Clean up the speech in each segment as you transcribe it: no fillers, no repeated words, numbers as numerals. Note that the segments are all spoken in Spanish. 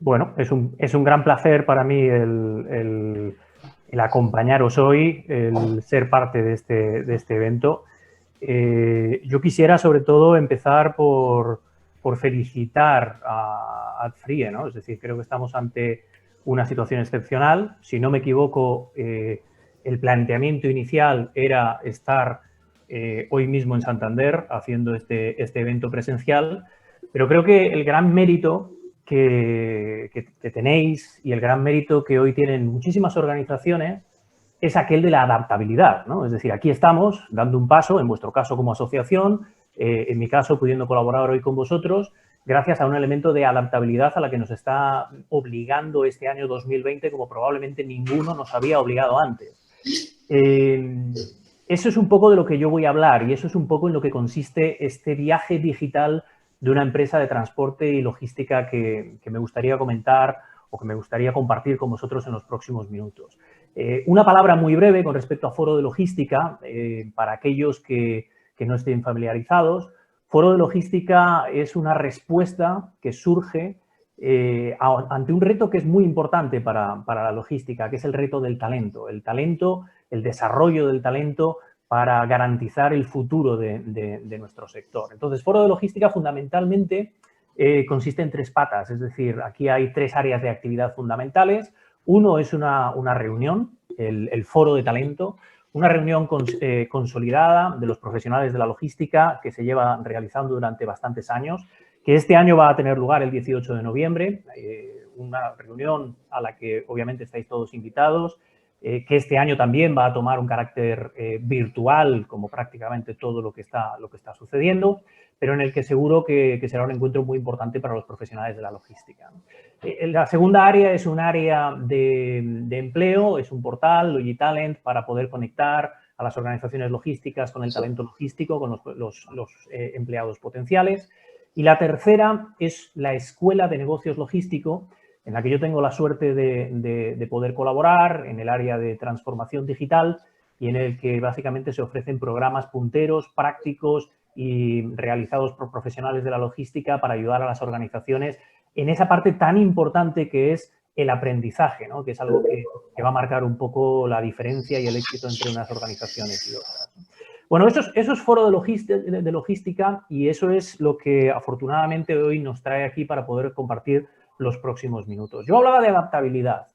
Bueno, es un gran placer para mí el acompañaros hoy, el ser parte de este evento. Yo quisiera sobre todo empezar por felicitar a Adfrie, ¿no? Es decir, creo que estamos ante una situación excepcional. Si no me equivoco, el planteamiento inicial era estar hoy mismo en Santander haciendo este evento presencial, pero creo que el gran mérito que tenéis y el gran mérito que hoy tienen muchísimas organizaciones es aquel de la adaptabilidad, ¿no? Es decir, aquí estamos dando un paso, en vuestro caso como asociación, en mi caso pudiendo colaborar hoy con vosotros, gracias a un elemento de adaptabilidad a la que nos está obligando este año 2020 como probablemente ninguno nos había obligado antes. Eso es un poco de lo que yo voy a hablar y eso es un poco en lo que consiste este viaje digital de una empresa de transporte y logística que me gustaría comentar o que me gustaría compartir con vosotros en los próximos minutos. Una palabra muy breve con respecto a Foro de Logística, para aquellos que no estén familiarizados. Foro de Logística es una respuesta que surge ante un reto que es muy importante para la logística, que es el reto del talento. El talento, el desarrollo del talento para garantizar el futuro de nuestro sector. Entonces, Foro de Logística fundamentalmente consiste en tres patas, es decir, aquí hay tres áreas de actividad fundamentales. Uno es una reunión, el foro de talento, una reunión consolidada de los profesionales de la logística que se lleva realizando durante bastantes años, que este año va a tener lugar el 18 de noviembre, una reunión a la que obviamente estáis todos invitados, que este año también va a tomar un carácter virtual, como prácticamente todo lo que está sucediendo, pero en el que seguro que será un encuentro muy importante para los profesionales de la logística. La segunda área es un área de empleo, es un portal, Logitalent, para poder conectar a las organizaciones logísticas con el talento logístico, con los empleados potenciales. Y la tercera es la Escuela de Negocios Logístico, en la que yo tengo la suerte de poder colaborar en el área de transformación digital y en el que básicamente se ofrecen programas punteros, prácticos y realizados por profesionales de la logística para ayudar a las organizaciones en esa parte tan importante que es el aprendizaje, ¿no? Que es algo que va a marcar un poco la diferencia y el éxito entre unas organizaciones y otras. Bueno, eso es foro de logística y eso es lo que afortunadamente hoy nos trae aquí para poder compartir los próximos minutos. Yo hablaba de adaptabilidad.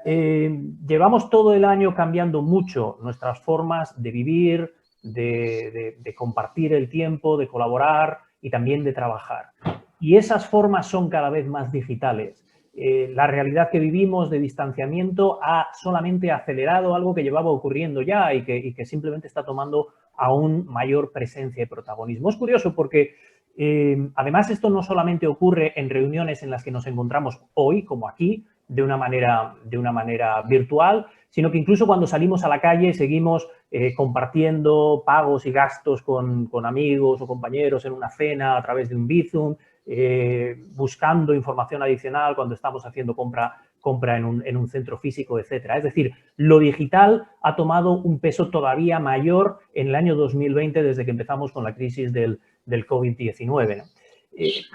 Llevamos todo el año cambiando mucho nuestras formas de vivir, de compartir el tiempo, de colaborar y también de trabajar. Y esas formas son cada vez más digitales. La realidad que vivimos de distanciamiento ha solamente acelerado algo que llevaba ocurriendo ya y que simplemente está tomando aún mayor presencia y protagonismo. Es curioso porque además esto no solamente ocurre en reuniones en las que nos encontramos hoy, como aquí, de una manera virtual, sino que incluso cuando salimos a la calle seguimos compartiendo pagos y gastos con amigos o compañeros en una cena a través de un Bizum, buscando información adicional cuando estamos haciendo compra en un centro físico, etcétera. Es decir, lo digital ha tomado un peso todavía mayor en el año 2020 desde que empezamos con la crisis del COVID-19, ¿no?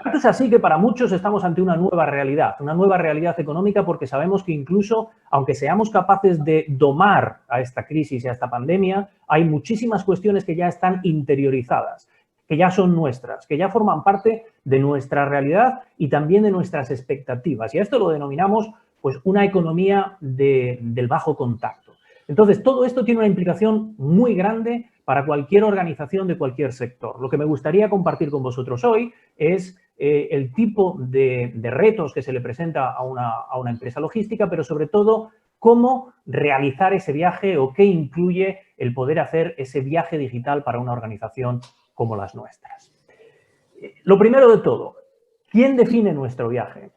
Tanto es así que para muchos estamos ante una nueva realidad económica, porque sabemos que incluso, aunque seamos capaces de domar a esta crisis y a esta pandemia, hay muchísimas cuestiones que ya están interiorizadas, que ya son nuestras, que ya forman parte de nuestra realidad y también de nuestras expectativas. Y a esto lo denominamos pues una economía del bajo contacto. Entonces, todo esto tiene una implicación muy grande para cualquier organización de cualquier sector. Lo que me gustaría compartir con vosotros hoy es el tipo de retos que se le presenta a una empresa logística, pero sobre todo cómo realizar ese viaje o qué incluye el poder hacer ese viaje digital para una organización como las nuestras. Lo primero de todo, ¿quién define nuestro viaje?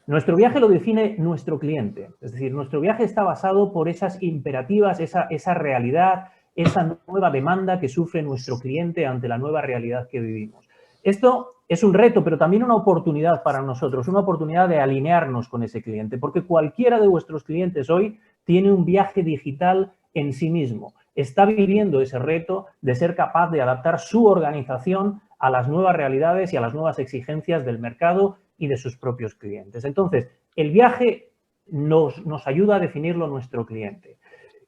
Nuestro viaje lo define nuestro cliente. Es decir, nuestro viaje está basado por esas imperativas, esa realidad, esa nueva demanda que sufre nuestro cliente ante la nueva realidad que vivimos. Esto es un reto, pero también una oportunidad para nosotros, una oportunidad de alinearnos con ese cliente, porque cualquiera de vuestros clientes hoy tiene un viaje digital en sí mismo. Está viviendo ese reto de ser capaz de adaptar su organización a las nuevas realidades y a las nuevas exigencias del mercado y de sus propios clientes. Entonces, el viaje nos ayuda a definirlo nuestro cliente.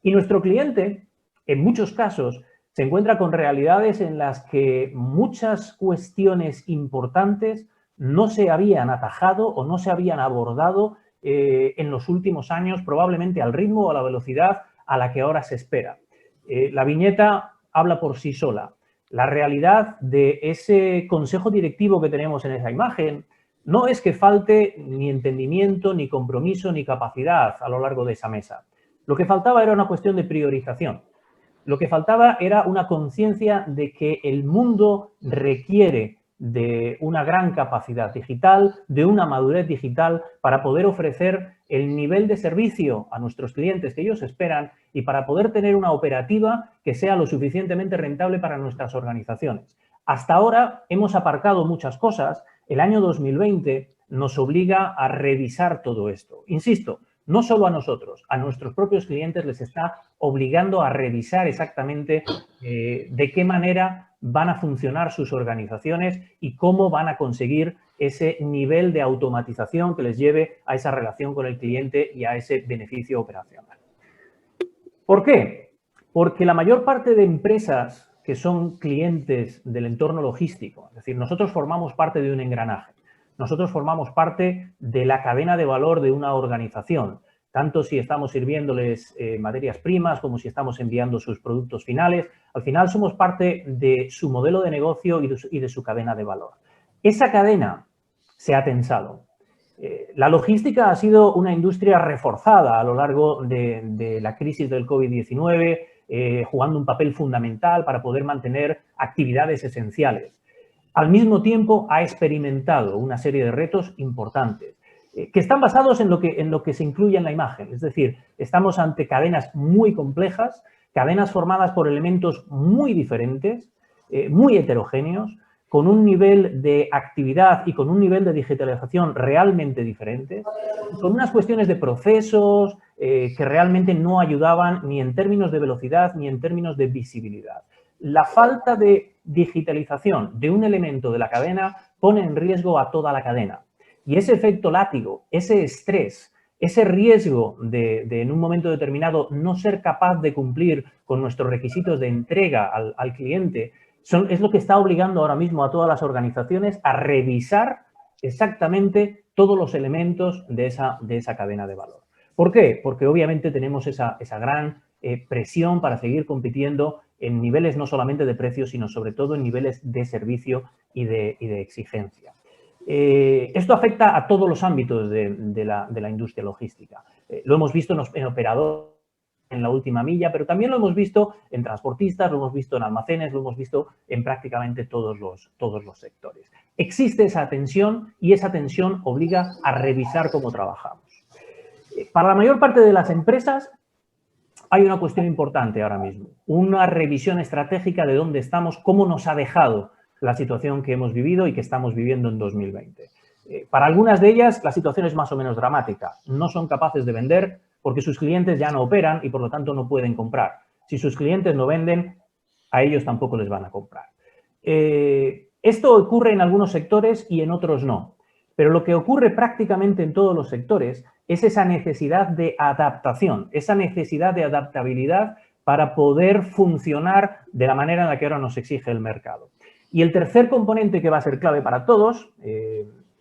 Y nuestro cliente, en muchos casos, se encuentra con realidades en las que muchas cuestiones importantes no se habían atajado o no se habían abordado en los últimos años, probablemente al ritmo o a la velocidad a la que ahora se espera. La viñeta habla por sí sola. La realidad de ese consejo directivo que tenemos en esa imagen no es que falte ni entendimiento, ni compromiso, ni capacidad a lo largo de esa mesa. Lo que faltaba era una cuestión de priorización. Lo que faltaba era una conciencia de que el mundo requiere de una gran capacidad digital, de una madurez digital para poder ofrecer el nivel de servicio a nuestros clientes que ellos esperan y para poder tener una operativa que sea lo suficientemente rentable para nuestras organizaciones. Hasta ahora hemos aparcado muchas cosas. El año 2020 nos obliga a revisar todo esto. Insisto, no solo a nosotros, a nuestros propios clientes les está obligando a revisar exactamente de qué manera van a funcionar sus organizaciones y cómo van a conseguir ese nivel de automatización que les lleve a esa relación con el cliente y a ese beneficio operacional. ¿Por qué? Porque la mayor parte de empresas que son clientes del entorno logístico, es decir, nosotros formamos parte de un engranaje. Nosotros formamos parte de la cadena de valor de una organización, tanto si estamos sirviéndoles materias primas como si estamos enviando sus productos finales. Al final somos parte de su modelo de negocio y de su cadena de valor. Esa cadena se ha tensado. La logística ha sido una industria reforzada a lo largo de la crisis del COVID-19, jugando un papel fundamental para poder mantener actividades esenciales. Al mismo tiempo, ha experimentado una serie de retos importantes que están basados en lo que se incluye en la imagen. Es decir, estamos ante cadenas muy complejas, cadenas formadas por elementos muy diferentes, muy heterogéneos, con un nivel de actividad y con un nivel de digitalización realmente diferentes, con unas cuestiones de procesos que realmente no ayudaban ni en términos de velocidad ni en términos de visibilidad. La falta de digitalización de un elemento de la cadena pone en riesgo a toda la cadena. Y ese efecto látigo, ese estrés, ese riesgo de en un momento determinado no ser capaz de cumplir con nuestros requisitos de entrega al cliente, es lo que está obligando ahora mismo a todas las organizaciones a revisar exactamente todos los elementos de esa cadena de valor. ¿Por qué? Porque obviamente tenemos esa gran presión para seguir compitiendo en niveles no solamente de precios, sino sobre todo en niveles de servicio y de exigencia. Esto afecta a todos los ámbitos de la industria logística. Lo hemos visto en operadores, en la última milla, pero también lo hemos visto en transportistas, lo hemos visto en almacenes, lo hemos visto en prácticamente todos los sectores. Existe esa tensión y esa tensión obliga a revisar cómo trabajamos. Para la mayor parte de las empresas hay una cuestión importante ahora mismo, una revisión estratégica de dónde estamos, cómo nos ha dejado la situación que hemos vivido y que estamos viviendo en 2020. Para algunas de ellas la situación es más o menos dramática. No son capaces de vender porque sus clientes ya no operan y por lo tanto no pueden comprar. Si sus clientes no venden, a ellos tampoco les van a comprar. Esto ocurre en algunos sectores y en otros no. Pero lo que ocurre prácticamente en todos los sectores es esa necesidad de adaptación, esa necesidad de adaptabilidad para poder funcionar de la manera en la que ahora nos exige el mercado. Y el tercer componente que va a ser clave para todos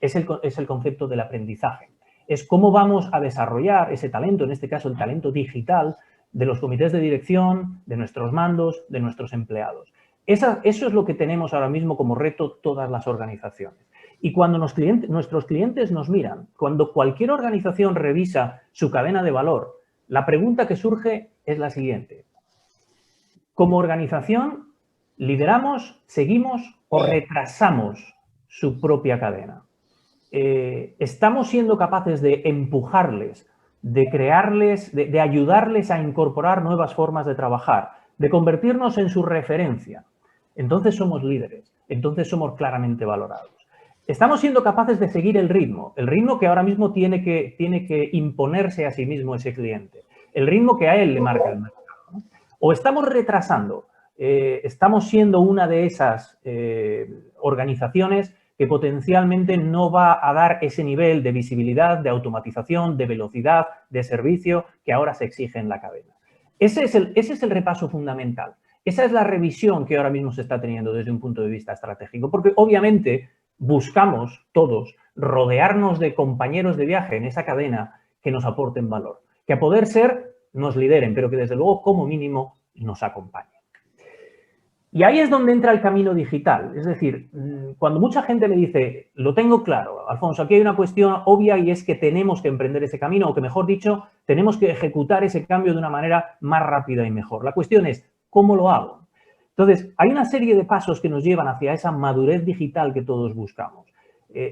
es el concepto del aprendizaje. Es cómo vamos a desarrollar ese talento, en este caso el talento digital, de los comités de dirección, de nuestros mandos, de nuestros empleados. Eso es lo que tenemos ahora mismo como reto todas las organizaciones. Y cuando nuestros clientes nos miran, cuando cualquier organización revisa su cadena de valor, la pregunta que surge es la siguiente. Como organización, ¿lideramos, seguimos o retrasamos su propia cadena? ¿Estamos siendo capaces de empujarles, de crearles, de ayudarles a incorporar nuevas formas de trabajar, de convertirnos en su referencia? Entonces somos líderes, entonces somos claramente valorados. Estamos siendo capaces de seguir el ritmo que ahora mismo tiene que imponerse a sí mismo ese cliente, el ritmo que a él le marca el mercado, ¿no? O estamos retrasando, estamos siendo una de esas organizaciones que potencialmente no va a dar ese nivel de visibilidad, de automatización, de velocidad, de servicio que ahora se exige en la cadena. Ese es el repaso fundamental. Esa es la revisión que ahora mismo se está teniendo desde un punto de vista estratégico, porque obviamente buscamos todos rodearnos de compañeros de viaje en esa cadena que nos aporten valor, que a poder ser nos lideren, pero que desde luego como mínimo nos acompañen. Y ahí es donde entra el camino digital. Es decir, cuando mucha gente me dice, lo tengo claro, Alfonso, aquí hay una cuestión obvia y es que tenemos que emprender ese camino, o que mejor dicho, tenemos que ejecutar ese cambio de una manera más rápida y mejor. La cuestión es, ¿cómo lo hago? Entonces, hay una serie de pasos que nos llevan hacia esa madurez digital que todos buscamos.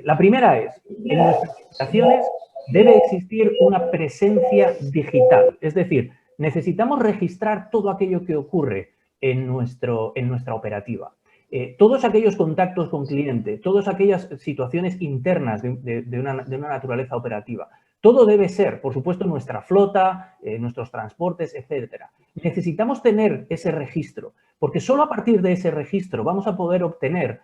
La primera es, en nuestras aplicaciones debe existir una presencia digital. Es decir, necesitamos registrar todo aquello que ocurre en nuestra operativa. Todos aquellos contactos con cliente, todas aquellas situaciones internas de una naturaleza operativa. Todo debe ser, por supuesto, nuestra flota, nuestros transportes, etcétera. Necesitamos tener ese registro, porque solo a partir de ese registro vamos a poder obtener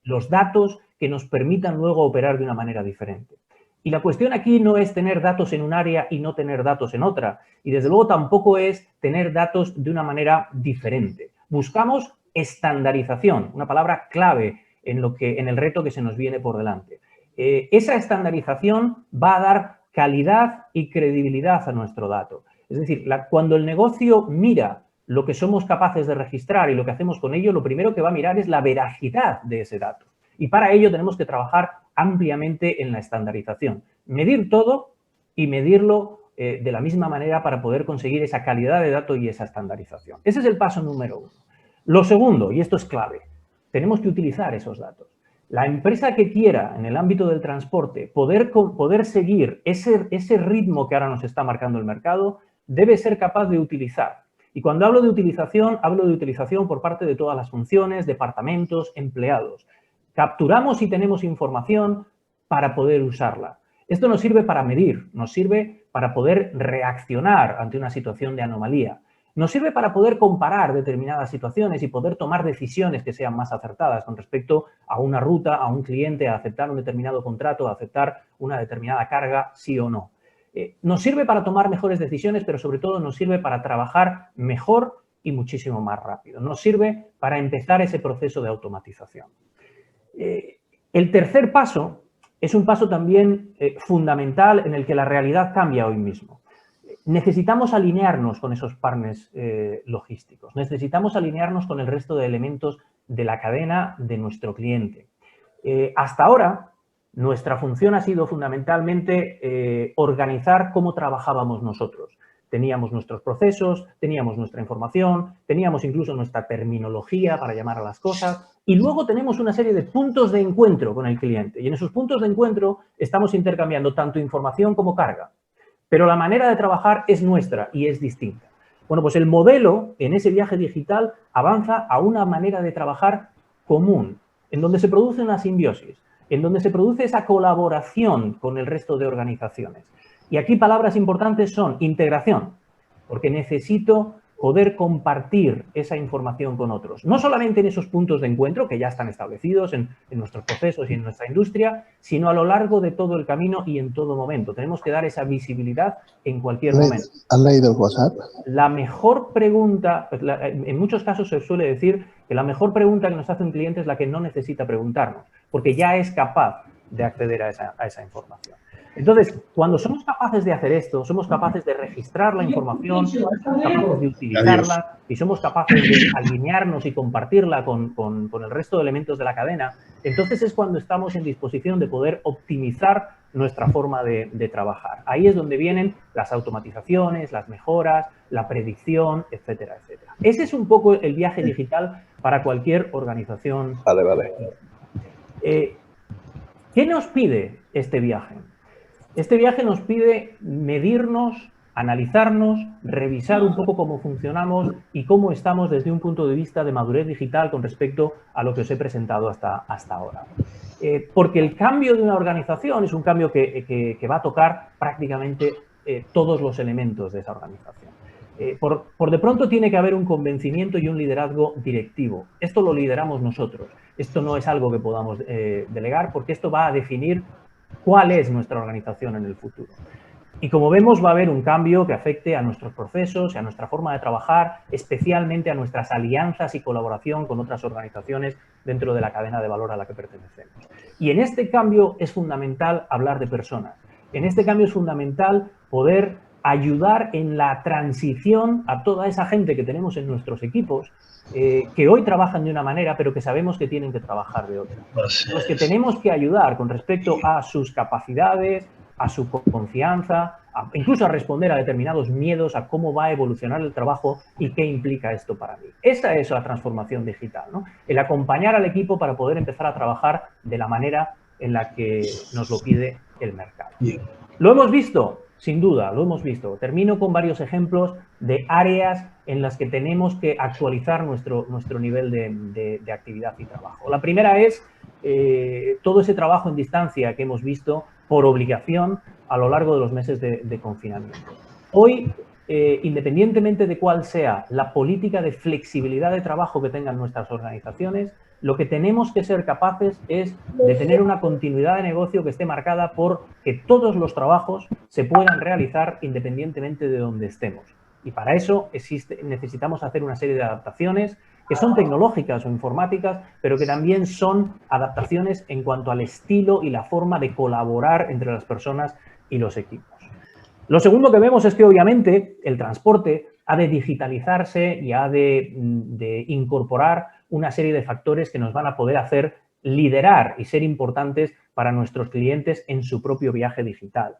los datos que nos permitan luego operar de una manera diferente. Y la cuestión aquí no es tener datos en un área y no tener datos en otra. Y desde luego tampoco es tener datos de una manera diferente. Buscamos estandarización, una palabra clave en el reto que se nos viene por delante. Esa estandarización va a dar calidad y credibilidad a nuestro dato. Es decir, cuando el negocio mira lo que somos capaces de registrar y lo que hacemos con ello, lo primero que va a mirar es la veracidad de ese dato. Y para ello tenemos que trabajar ampliamente en la estandarización. Medir todo y medirlo de la misma manera para poder conseguir esa calidad de dato y esa estandarización. Ese es el paso número 1. Lo segundo, y esto es clave, tenemos que utilizar esos datos. La empresa que quiera, en el ámbito del transporte, poder seguir ese ritmo que ahora nos está marcando el mercado, debe ser capaz de utilizar. Y cuando hablo de utilización por parte de todas las funciones, departamentos, empleados. Capturamos y tenemos información para poder usarla. Esto nos sirve para medir, nos sirve para poder reaccionar ante una situación de anomalía. Nos sirve para poder comparar determinadas situaciones y poder tomar decisiones que sean más acertadas con respecto a una ruta, a un cliente, a aceptar un determinado contrato, a aceptar una determinada carga, sí o no. Nos sirve para tomar mejores decisiones, pero sobre todo nos sirve para trabajar mejor y muchísimo más rápido. Nos sirve para empezar ese proceso de automatización. El tercer paso es un paso también fundamental en el que la realidad cambia hoy mismo. Necesitamos alinearnos con esos partners logísticos, necesitamos alinearnos con el resto de elementos de la cadena de nuestro cliente. Hasta ahora, nuestra función ha sido fundamentalmente organizar cómo trabajábamos nosotros. Teníamos nuestros procesos, teníamos nuestra información, teníamos incluso nuestra terminología para llamar a las cosas y luego tenemos una serie de puntos de encuentro con el cliente. Y en esos puntos de encuentro estamos intercambiando tanto información como carga. Pero la manera de trabajar es nuestra y es distinta. Bueno, pues el modelo en ese viaje digital avanza a una manera de trabajar común, en donde se produce una simbiosis, en donde se produce esa colaboración con el resto de organizaciones. Y aquí palabras importantes son integración, porque necesito poder compartir esa información con otros. No solamente en esos puntos de encuentro que ya están establecidos en nuestros procesos y en nuestra industria, sino a lo largo de todo el camino y en todo momento. Tenemos que dar esa visibilidad en cualquier momento. ¿Has leído el WhatsApp? La mejor pregunta, en muchos casos se suele decir que la mejor pregunta que nos hace un cliente es la que no necesita preguntarnos, porque ya es capaz de acceder a esa información. Entonces, cuando somos capaces de hacer esto, somos capaces de registrar la información, somos capaces de utilizarla y somos capaces de alinearnos y compartirla con el resto de elementos de la cadena, entonces es cuando estamos en disposición de poder optimizar nuestra forma de trabajar. Ahí es donde vienen las automatizaciones, las mejoras, la predicción, etcétera, etcétera. Ese es un poco el viaje digital para cualquier organización. Vale. ¿Qué nos pide este viaje? Este viaje nos pide medirnos, analizarnos, revisar un poco cómo funcionamos y cómo estamos desde un punto de vista de madurez digital con respecto a lo que os he presentado hasta ahora. Porque el cambio de una organización es un cambio que va a tocar prácticamente todos los elementos de esa organización. Por de pronto tiene que haber un convencimiento y un liderazgo directivo. Esto lo lideramos nosotros. Esto no es algo que podamos delegar, porque esto va a definir cuál es nuestra organización en el futuro. Y como vemos, va a haber un cambio que afecte a nuestros procesos, a nuestra forma de trabajar, especialmente a nuestras alianzas y colaboración con otras organizaciones dentro de la cadena de valor a la que pertenecemos. Y en este cambio es fundamental hablar de personas. En este cambio es fundamental poder ayudar en la transición a toda esa gente que tenemos en nuestros equipos, que hoy trabajan de una manera, pero que sabemos que tienen que trabajar de otra. Los que tenemos que ayudar con respecto a sus capacidades, a su confianza, incluso a responder a determinados miedos, a cómo va a evolucionar el trabajo y qué implica esto para mí. Esa es la transformación digital, ¿no? El acompañar al equipo para poder empezar a trabajar de la manera en la que nos lo pide el mercado. ¿Lo hemos visto? Sin duda, lo hemos visto. Termino con varios ejemplos de áreas en las que tenemos que actualizar nuestro nivel de actividad y trabajo. La primera es todo ese trabajo en distancia que hemos visto por obligación a lo largo de los meses de confinamiento. Hoy, independientemente de cuál sea la política de flexibilidad de trabajo que tengan nuestras organizaciones, lo que tenemos que ser capaces es de tener una continuidad de negocio que esté marcada por que todos los trabajos se puedan realizar independientemente de donde estemos. Y para eso necesitamos hacer una serie de adaptaciones que son tecnológicas o informáticas, pero que también son adaptaciones en cuanto al estilo y la forma de colaborar entre las personas y los equipos. Lo segundo que vemos es que, obviamente, el transporte ha de digitalizarse y ha de incorporar una serie de factores que nos van a poder hacer liderar y ser importantes para nuestros clientes en su propio viaje digital.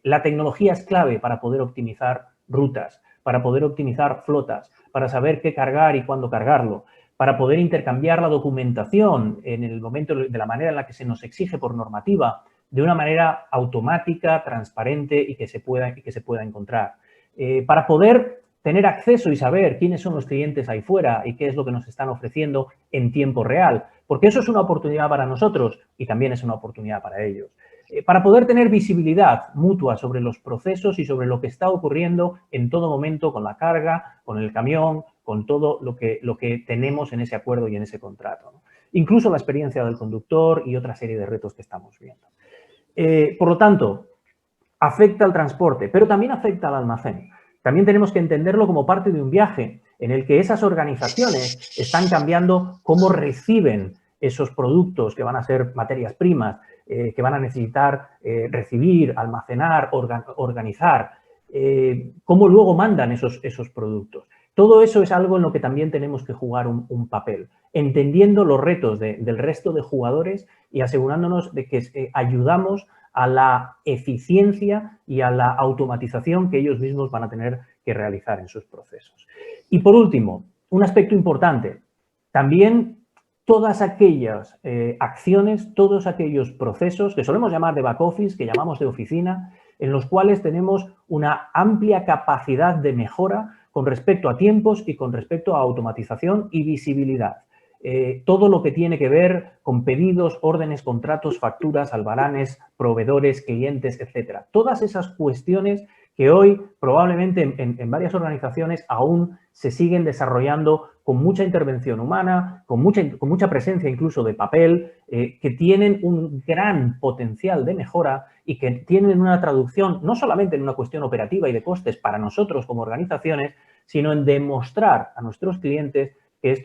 La tecnología es clave para poder optimizar rutas, para poder optimizar flotas, para saber qué cargar y cuándo cargarlo, para poder intercambiar la documentación en el momento de la manera en la que se nos exige por normativa, de una manera automática, transparente y que se pueda encontrar. Para poder tener acceso y saber quiénes son los clientes ahí fuera y qué es lo que nos están ofreciendo en tiempo real, porque eso es una oportunidad para nosotros y también es una oportunidad para ellos. Para poder tener visibilidad mutua sobre los procesos y sobre lo que está ocurriendo en todo momento con la carga, con el camión, con todo lo que tenemos en ese acuerdo y en ese contrato, ¿no? Incluso la experiencia del conductor y otra serie de retos que estamos viendo. Por lo tanto, afecta al transporte, pero también afecta al almacén. También tenemos que entenderlo como parte de un viaje en el que esas organizaciones están cambiando cómo reciben esos productos que van a ser materias primas, que van a necesitar recibir, almacenar, organizar, cómo luego mandan esos productos. Todo eso es algo en lo que también tenemos que jugar un papel, entendiendo los retos del resto de jugadores y asegurándonos de que ayudamos a la eficiencia y a la automatización que ellos mismos van a tener que realizar en sus procesos. Y por último, un aspecto importante, también todas aquellas acciones, todos aquellos procesos que solemos llamar de back office, que llamamos de oficina, en los cuales tenemos una amplia capacidad de mejora con respecto a tiempos y con respecto a automatización y visibilidad. Todo lo que tiene que ver con pedidos, órdenes, contratos, facturas, albaranes, proveedores, clientes, etcétera. Todas esas cuestiones que hoy probablemente en varias organizaciones aún se siguen desarrollando con mucha intervención humana, con mucha presencia incluso de papel, que tienen un gran potencial de mejora y que tienen una traducción no solamente en una cuestión operativa y de costes para nosotros como organizaciones, sino en demostrar a nuestros clientes que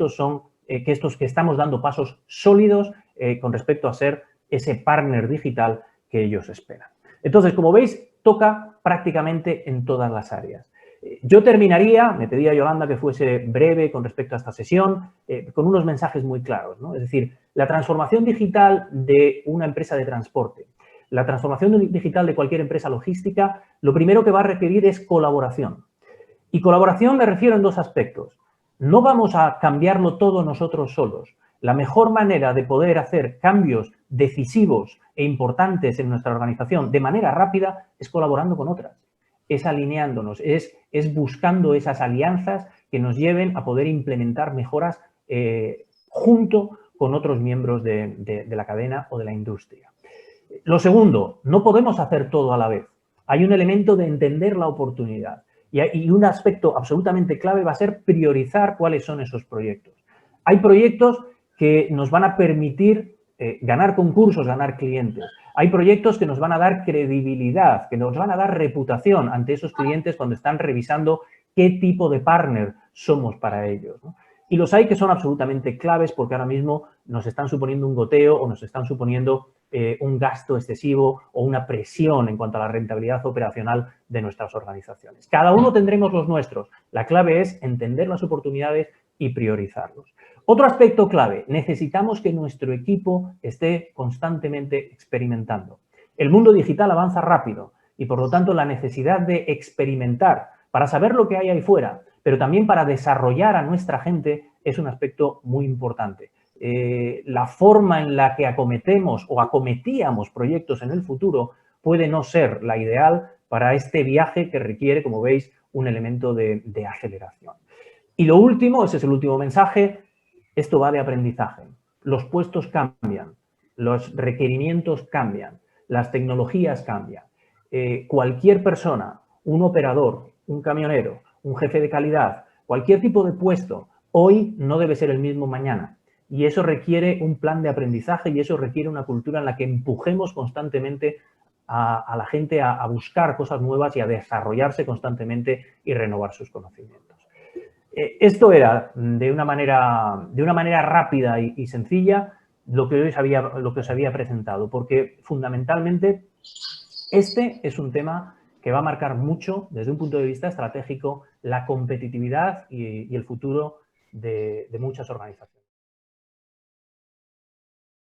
que estamos dando pasos sólidos con respecto a ser ese partner digital que ellos esperan. Entonces, como veis, toca prácticamente en todas las áreas. Yo terminaría, me pedía Yolanda que fuese breve con respecto a esta sesión, con unos mensajes muy claros, ¿no? Es decir, la transformación digital de una empresa de transporte, la transformación digital de cualquier empresa logística, lo primero que va a requerir es colaboración. Y colaboración me refiero en dos aspectos. No vamos a cambiarlo todo nosotros solos. La mejor manera de poder hacer cambios decisivos e importantes en nuestra organización de manera rápida es colaborando con otras, es alineándonos, es buscando esas alianzas que nos lleven a poder implementar mejoras junto con otros miembros de la cadena o de la industria. Lo segundo, no podemos hacer todo a la vez. Hay un elemento de entender la oportunidad. Y un aspecto absolutamente clave va a ser priorizar cuáles son esos proyectos. Hay proyectos que nos van a permitir ganar concursos, ganar clientes. Hay proyectos que nos van a dar credibilidad, que nos van a dar reputación ante esos clientes cuando están revisando qué tipo de partner somos para ellos, ¿no? Y los hay que son absolutamente claves porque ahora mismo nos están suponiendo un goteo o nos están suponiendo un gasto excesivo o una presión en cuanto a la rentabilidad operacional de nuestras organizaciones. Cada uno tendremos los nuestros. La clave es entender las oportunidades y priorizarlos. Otro aspecto clave, necesitamos que nuestro equipo esté constantemente experimentando. El mundo digital avanza rápido y, por lo tanto, la necesidad de experimentar para saber lo que hay ahí fuera, pero también para desarrollar a nuestra gente es un aspecto muy importante. La forma en la que acometemos o acometíamos proyectos en el futuro puede no ser la ideal para este viaje que requiere, como veis, un elemento de aceleración. Y lo último, ese es el último mensaje, esto va de aprendizaje. Los puestos cambian, los requerimientos cambian, las tecnologías cambian. Cualquier persona, un operador, un camionero, un jefe de calidad, cualquier tipo de puesto, hoy no debe ser el mismo mañana. Y eso requiere un plan de aprendizaje y eso requiere una cultura en la que empujemos constantemente a la gente a buscar cosas nuevas y a desarrollarse constantemente y renovar sus conocimientos. Esto era, de una manera rápida y sencilla, lo que os había presentado, porque fundamentalmente este es un tema que va a marcar mucho, desde un punto de vista estratégico, la competitividad y el futuro de muchas organizaciones.